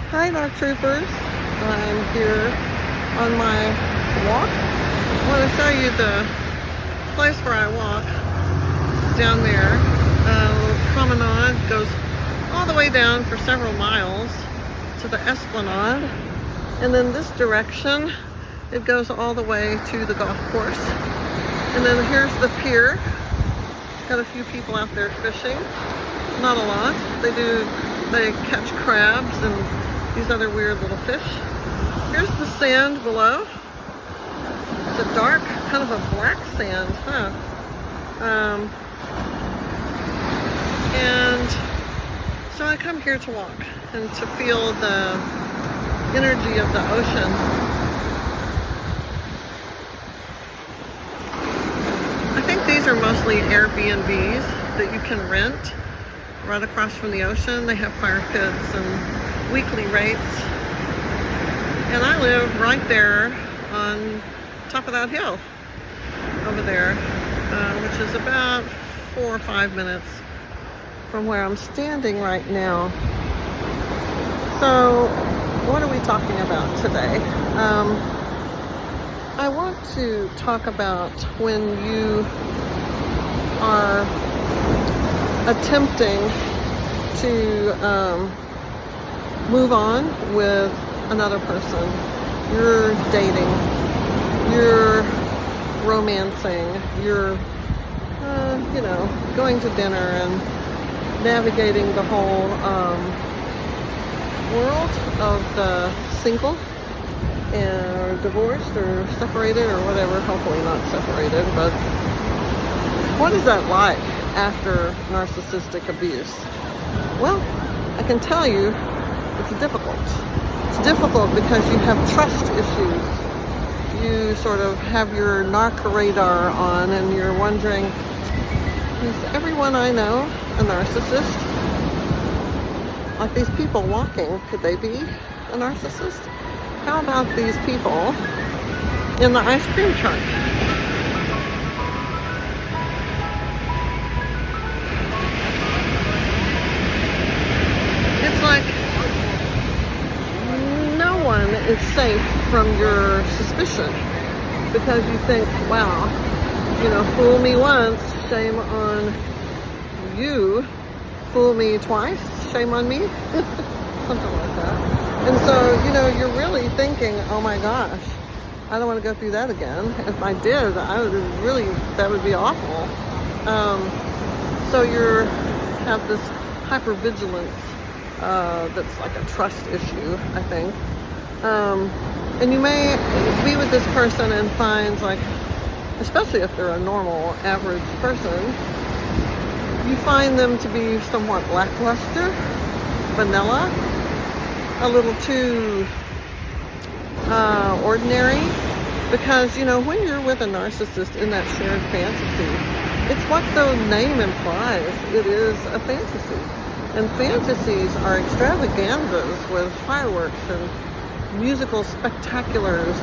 Hi, NARC troopers. I'm here on my walk. I want to show you the place where I walk down there. A little promenade goes all the way down for several miles to the Esplanade. And then this direction, it goes all the way to the golf course. And then here's the pier. Got a few people out there fishing. Not a lot. They catch crabs and these other weird little fish. Here's the sand below. It's a dark, kind of a black sand, huh? And so I come here to walk and to feel the energy of the ocean. I think these are mostly Airbnbs that you can rent right across from the ocean. They have fire pits and weekly rates. And I live right there on top of that hill over there, which is about 4 or 5 minutes from where I'm standing right now. So what are we talking about today? I want to talk about when you are attempting to move on with another person. You're dating, you're romancing, you're going to dinner and navigating the whole world of the single and divorced or separated or whatever. Hopefully not separated, but what is that like after narcissistic abuse? Well, I can tell you it's difficult. It's difficult because you have trust issues. You sort of have your NARC radar on and you're wondering, is everyone I know a narcissist? Like these people walking, could they be a narcissist? How about these people in the ice cream truck? It's like no one is safe from your suspicion because you think, wow, fool me once, shame on you. Fool me twice, shame on me. Something like that. And so, you're really thinking, oh my gosh, I don't want to go through that again. If I did, that would be awful. So you have this hypervigilance that's like a trust issue, I think. And you may be with this person and find, like, especially if they're a normal, average person, you find them to be somewhat lackluster, vanilla, a little too ordinary. Because, when you're with a narcissist in that shared fantasy, it's what the name implies. It is a fantasy. And fantasies are extravaganzas with fireworks and musical spectaculars,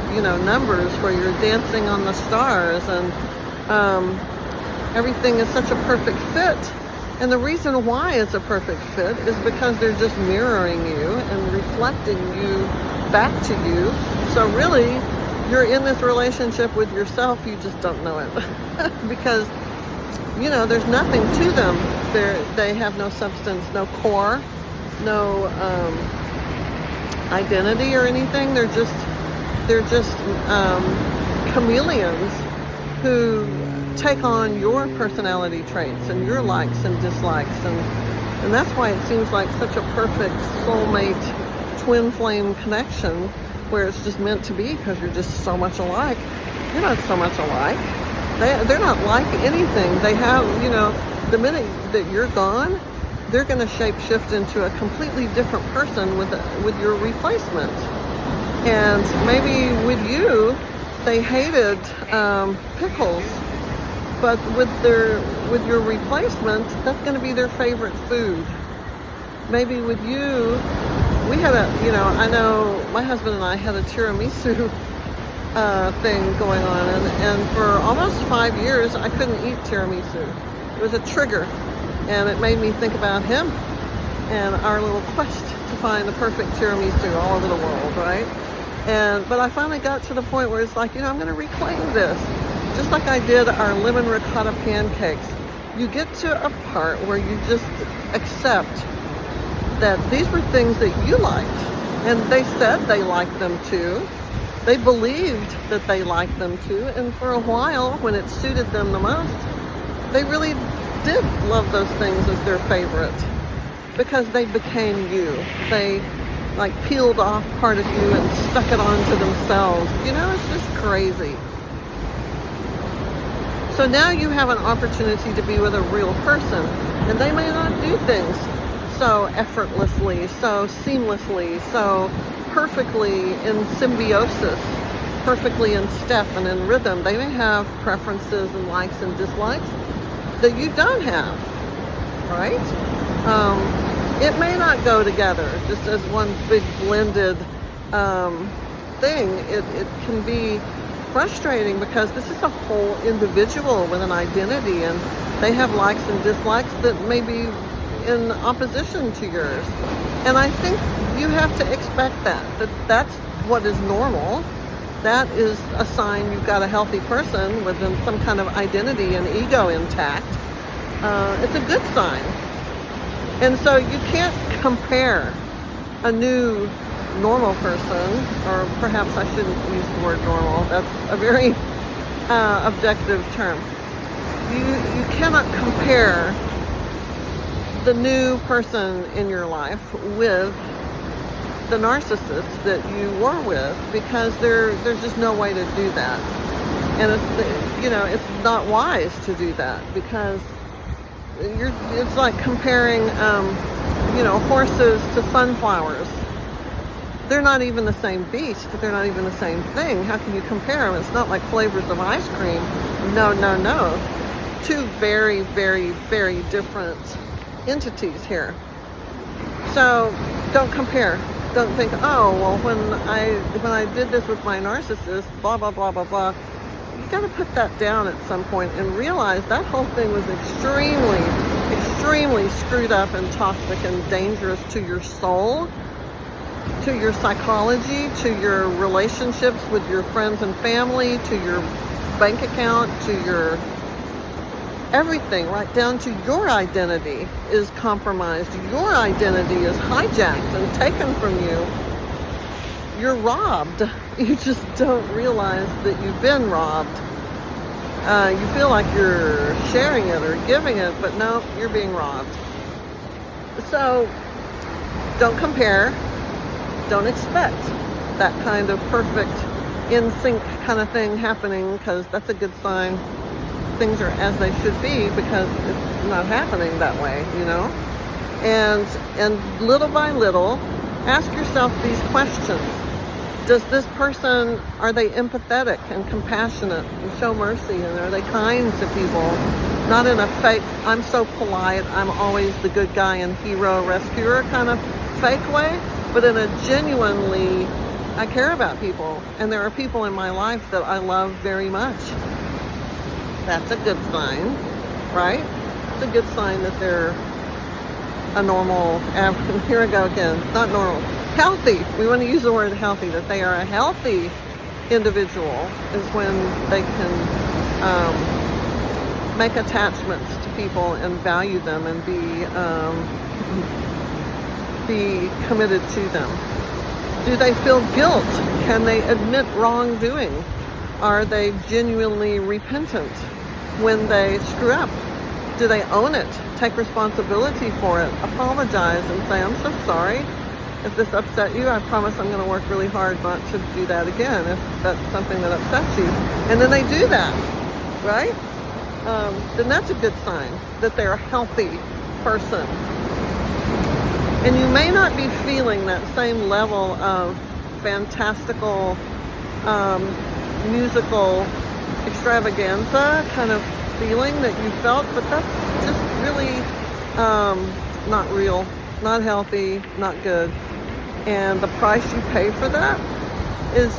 numbers where you're dancing on the stars and everything is such a perfect fit. And the reason why it's a perfect fit is because they're just mirroring you and reflecting you back to you. So really, you're in this relationship with yourself, you just don't know it. Because, there's nothing to them. They have no substance, no core, no identity or anything. They're just chameleons who take on your personality traits and your likes and dislikes, and that's why it seems like such a perfect soulmate twin flame connection where it's just meant to be, because you're just so much alike. You're not so much alike. They're not like anything. They have, the minute that you're gone, they're going to shape shift into a completely different person with your replacement. And maybe with you, they hated pickles, but with your replacement, that's going to be their favorite food. Maybe with you, we had I know my husband and I had a tiramisu thing going on, and for almost 5 years, I couldn't eat tiramisu. It was a trigger, and it made me think about him. and our little quest to find the perfect tiramisu all over the world, right? But I finally got to the point where it's like, I'm going to reclaim this. Just like I did our lemon ricotta pancakes. You get to a part where you just accept that these were things that you liked, and they said they liked them too. They believed that they liked them too, and for a while, when it suited them the most, they really did love those things as their favorite because they became you. They like peeled off part of you and stuck it onto themselves. It's just crazy. So now you have an opportunity to be with a real person, and they may not do things so effortlessly, so seamlessly, so perfectly in symbiosis, perfectly in step and in rhythm. They may have preferences and likes and dislikes that you don't have, right? It may not go together just as one big blended thing. It can be frustrating because this is a whole individual with an identity, and they have likes and dislikes that may be in opposition to yours. And I think you have to expect that's what is normal. That is a sign you've got a healthy person within some kind of identity and ego intact. It's a good sign. And so you can't compare a new normal person, or perhaps I shouldn't use the word normal. That's a very objective term. You cannot compare the new person in your life with the narcissist that you were with, because there's just no way to do that. And it's not wise to do that, because it's like comparing horses to sunflowers. They're not even the same beast. They're not even the same thing. How can you compare them? It's not like flavors of ice cream. No. Two very, very, very different entities here. So don't compare. Don't think, when I did this with my narcissist, blah, blah, blah, blah, blah. You got to put that down at some point and realize that whole thing was extremely, extremely screwed up and toxic and dangerous to your soul, to your psychology, to your relationships with your friends and family, to your bank account, to your everything, right down to your identity is compromised. Your identity is hijacked and taken from you. You're robbed. You just don't realize that you've been robbed. You feel like you're sharing it or giving it, but no, you're being robbed. So don't compare. Don't expect that kind of perfect in sync kind of thing happening, because that's a good sign things are as they should be, because it's not happening that way, and little by little ask yourself these questions. Does this person, are they empathetic and compassionate and show mercy, and are they kind to people? Not in a fake, I'm so polite, I'm always the good guy and hero rescuer kind of fake way, but in a genuinely, I care about people, and there are people in my life that I love very much. That's a good sign, right? It's a good sign that they're a normal, here I go again, not normal, healthy. We want to use the word healthy, that they are a healthy individual is when they can make attachments to people and value them and be committed to them. Do they feel guilt? Can they admit wrongdoing? Are they genuinely repentant when they screw up? Do they own it? Take responsibility for it? Apologize and say, I'm so sorry. If this upset you, I promise I'm going to work really hard not to do that again if that's something that upsets you. And then they do that, right? Then that's a good sign that they're a healthy person. And you may not be feeling that same level of fantastical musical extravaganza kind of feeling that you felt, but that's just really not real, not healthy, not good. And the price you pay for that is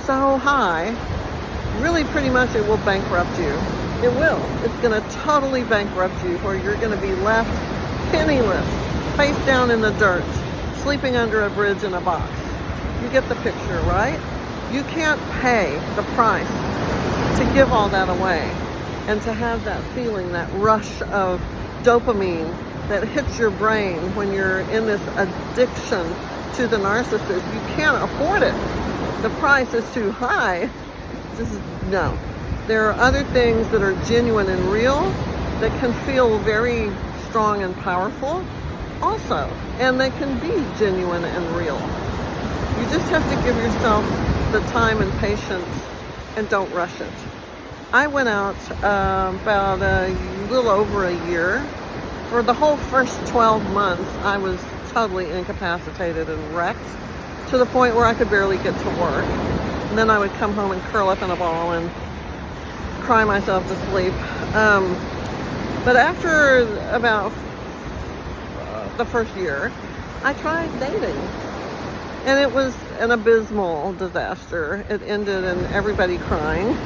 so high, really pretty much it will bankrupt you. It will. It's going to totally bankrupt you, where you're going to be left penniless face down in the dirt, sleeping under a bridge in a box. You get the picture, right? You can't pay the price to give all that away and to have that feeling, that rush of dopamine that hits your brain when you're in this addiction to the narcissist. You can't afford it. The price is too high. No. There are other things that are genuine and real that can feel very strong and powerful also, and they can be genuine and real. You just have to give yourself the time and patience and don't rush it. I went out about a little over a year. For the whole first 12 months, I was totally incapacitated and wrecked to the point where I could barely get to work. And then I would come home and curl up in a ball and cry myself to sleep. But after about the first year, I tried dating. And it was an abysmal disaster. It ended in everybody crying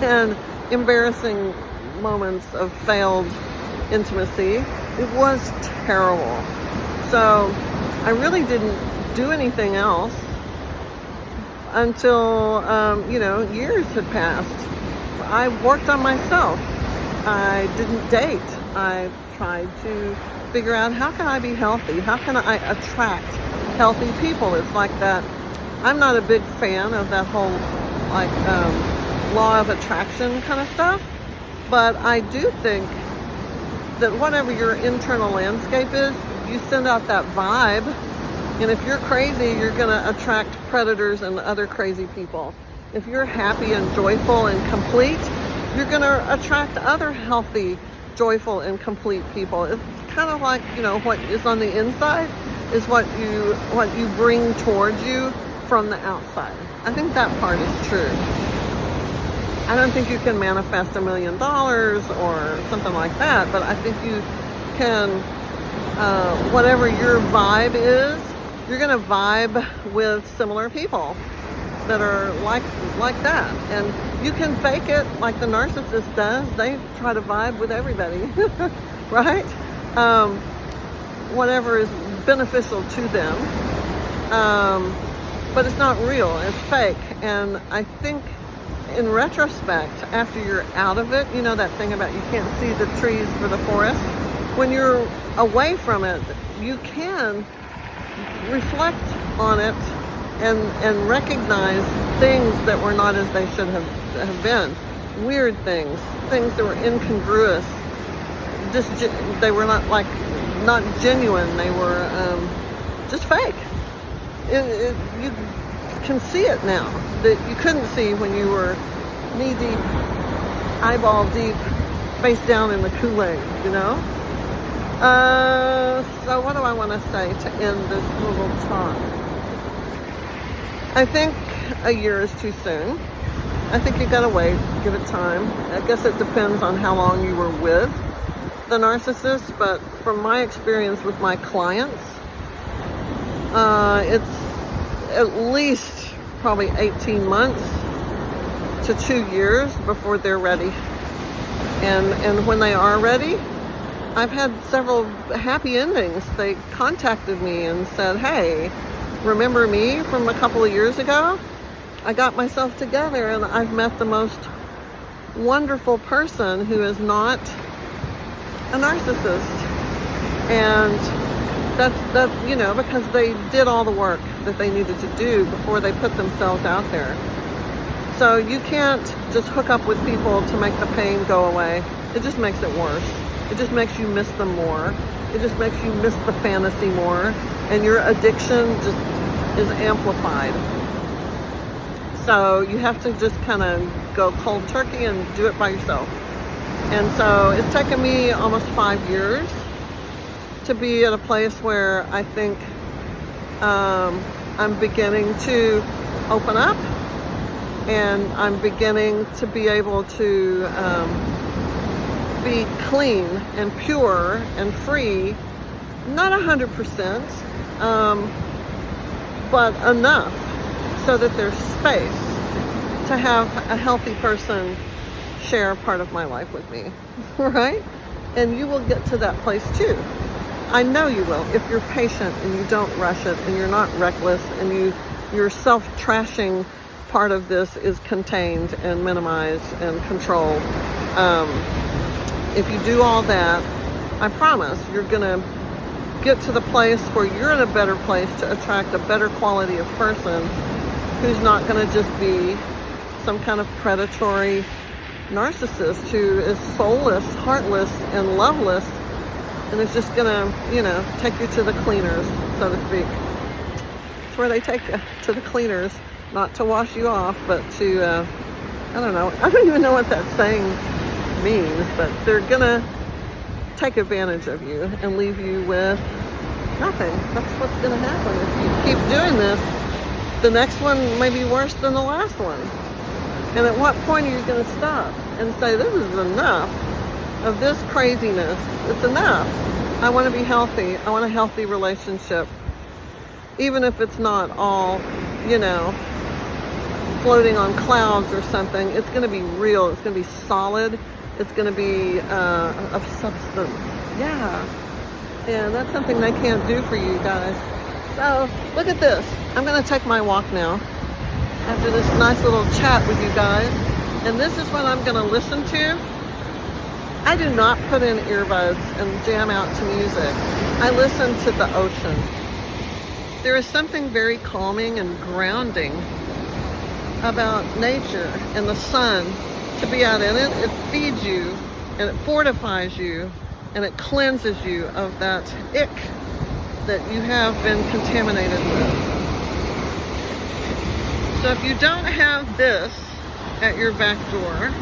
and embarrassing moments of failed intimacy. It was terrible. So I really didn't do anything else until, years had passed. I worked on myself. I didn't date. I tried to figure out, how can I be healthy? How can I attract healthy people? It's like that. I'm not a big fan of that whole law of attraction kind of stuff, but I do think that whatever your internal landscape is, you send out that vibe, and if you're crazy, you're going to attract predators and other crazy people. If you're happy and joyful and complete, you're going to attract other healthy, joyful, and complete people. It's kind of like, what is on the inside is what you bring towards you from the outside. I think that part is true. I don't think you can manifest $1 million or something like that, but I think you can, whatever your vibe is, you're going to vibe with similar people that are like that. And you can fake it like the narcissist does. They try to vibe with everybody, right? Whatever is beneficial to them. But it's not real, it's fake. And I think in retrospect, after you're out of it, that thing about you can't see the trees for the forest. When you're away from it, you can reflect on it and recognize things that were not as they should have been. Weird things that were incongruous. They were not genuine. They were just fake. You can see it now that you couldn't see when you were knee deep, eyeball deep, face down in the Kool-Aid, So what do I want to say to end this little talk? I think a year is too soon. I think you gotta wait, give it time. I guess it depends on how long you were with the narcissist, but from my experience with my clients, it's at least probably 18 months to 2 years before they're ready. And when they are ready, I've had several happy endings. They contacted me and said, hey, remember me from a couple of years ago? I got myself together and I've met the most wonderful person who is not a narcissist. And that's because they did all the work that they needed to do before they put themselves out there. So you can't just hook up with people to make the pain go away. It just makes it worse. It just makes you miss them more. It just makes you miss the fantasy more. And your addiction just is amplified. So you have to just kind of go cold turkey and do it by yourself. And so it's taken me almost 5 years to be at a place where I think I'm beginning to open up, and I'm beginning to be able to be clean and pure and free. Not 100%, but enough so that there's space to have a healthy person share part of my life with me, right? And you will get to that place too. I know you will if you're patient and you don't rush it and you're not reckless and your self-trashing part of this is contained and minimized and controlled. If you do all that, I promise you're gonna get to the place where you're in a better place to attract a better quality of person who's not gonna just be some kind of predatory narcissist who is soulless, heartless, and loveless, and is just gonna, take you to the cleaners, so to speak. It's where they take you, to the cleaners, not to wash you off, but to, I don't even know what that saying means, but they're gonna take advantage of you and leave you with nothing. That's what's gonna happen. If you keep doing this, the next one may be worse than the last one. And at what point are you going to stop and say, this is enough of this craziness? It's enough. I want to be healthy. I want a healthy relationship. Even if it's not all, floating on clouds or something, it's going to be real. It's going to be solid. It's going to be of substance. Yeah. And that's something they can't do for you guys. So look at this. I'm going to take my walk now after this nice little chat with you guys. And this is what I'm going to listen to. I do not put in earbuds and jam out to music. I listen to the ocean. There is something very calming and grounding about nature and the sun. To be out in it, it feeds you and it fortifies you and it cleanses you of that ick that you have been contaminated with. So if you don't have this at your back door,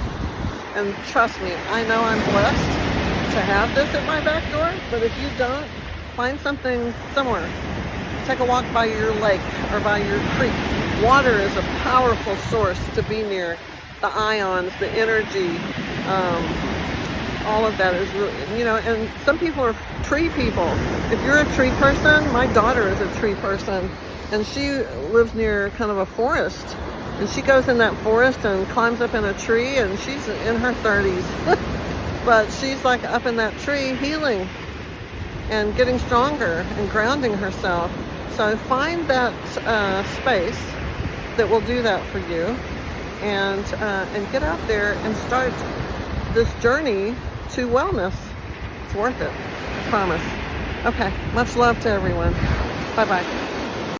and trust me, I know I'm blessed to have this at my back door, but if you don't, find something somewhere. Take a walk by your lake or by your creek. Water is a powerful source to be near. The ions, the energy, all of that is really, and some people are tree people. If you're a tree person, my daughter is a tree person, and she lives near kind of a forest, and she goes in that forest and climbs up in a tree, and she's in her 30s, but she's like up in that tree healing and getting stronger and grounding herself. So find that space that will do that for you, and get out there and start this journey to wellness. It's worth it, I promise. Okay, much love to everyone. Bye-bye.